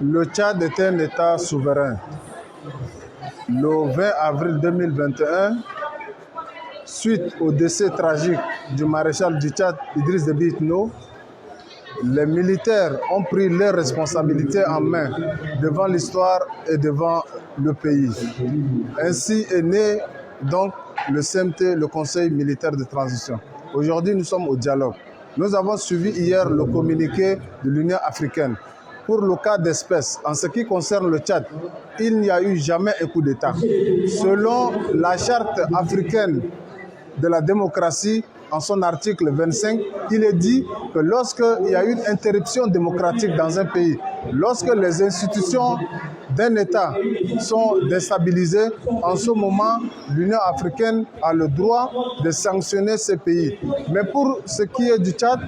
Le Tchad est un État souverain. Le 20 avril 2021, suite au décès tragique du maréchal du Tchad, Idriss Déby Itno, les militaires ont pris leurs responsabilités en main devant l'histoire et devant le pays. Ainsi est né donc le CMT, le Conseil militaire de transition. Aujourd'hui, nous sommes au dialogue. Nous avons suivi hier le communiqué de l'Union africaine. Pour le cas d'espèce, en ce qui concerne le Tchad, il n'y a eu jamais un coup d'État. Selon la charte africaine de la démocratie, en son article 25, il est dit que lorsqu'il y a une interruption démocratique dans un pays, lorsque les institutions d'un État sont déstabilisées, en ce moment, l'Union africaine a le droit de sanctionner ces pays. Mais pour ce qui est du Tchad,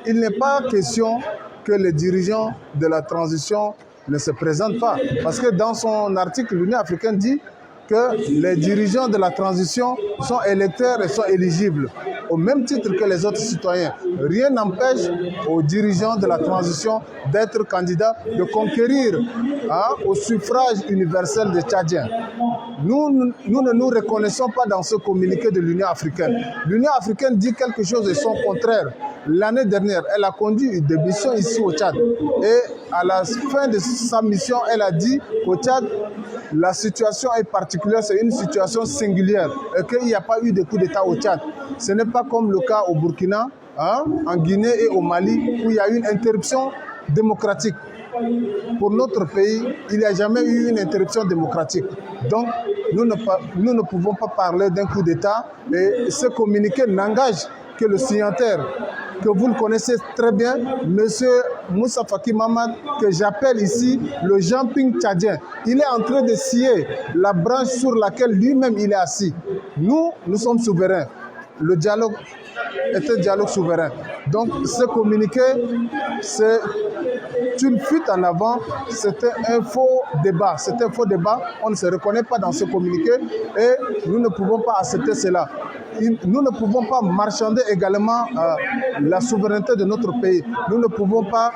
il n'est pas question que les dirigeants de la transition ne se présentent pas. Parce que dans son article, l'Union africaine dit que les dirigeants de la transition sont électeurs et sont éligibles, au même titre que les autres citoyens. Rien n'empêche aux dirigeants de la transition d'être candidats, de conquérir au suffrage universel des Tchadiens. Nous ne nous reconnaissons pas dans ce communiqué de l'Union africaine. L'Union africaine dit quelque chose et son contraire. L'année dernière, elle a conduit des missions ici au Tchad. Et à la fin de sa mission, elle a dit qu'au Tchad, la situation est particulière, c'est une situation singulière et qu'il n'y a pas eu de coup d'État au Tchad. Ce n'est pas comme le cas au Burkina, en Guinée et au Mali, où il y a eu une interruption démocratique. Pour notre pays, il n'y a jamais eu une interruption démocratique. Donc, nous ne pouvons pas parler d'un coup d'État et ce communiqué n'engage que le signataire, que vous le connaissez très bien, M. Moussa Faki Mahamat, que j'appelle ici le jumping tchadien. Il est en train de scier la branche sur laquelle lui-même il est assis. Nous sommes souverains. Le dialogue est un dialogue souverain. Donc ce communiqué, c'est une fuite en avant, c'était un faux débat. C'est un faux débat, on ne se reconnaît pas dans ce communiqué et nous ne pouvons pas accepter cela. Nous ne pouvons pas marchander également la souveraineté de notre pays. Nous ne pouvons pas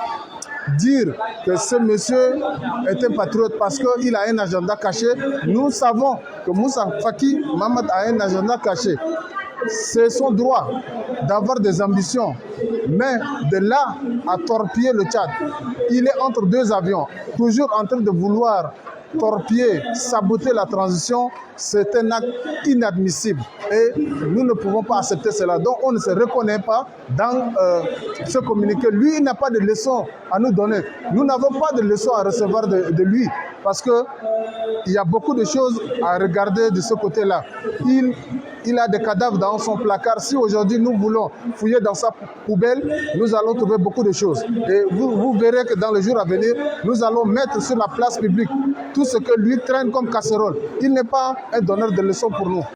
dire que ce monsieur est un patriote parce qu'il a un agenda caché. Nous savons que Moussa Faki Mahamat a un agenda caché. C'est son droit d'avoir des ambitions, mais de là à torpiller le Tchad, il est entre deux avions, toujours en train de vouloir torpiller, saboter la transition, c'est un acte inadmissible et nous ne pouvons pas accepter cela. Donc on ne se reconnaît pas dans ce communiqué. Lui, il n'a pas de leçons à nous donner. Nous n'avons pas de leçons à recevoir de lui parce qu'il y a beaucoup de choses à regarder de ce côté-là. Il a des cadavres dans son placard. Si aujourd'hui nous voulons fouiller dans sa poubelle, nous allons trouver beaucoup de choses. Et vous verrez que dans les jours à venir, nous allons mettre sur la place publique tout ce que lui traîne comme casserole. Il n'est pas un donneur de leçons pour nous.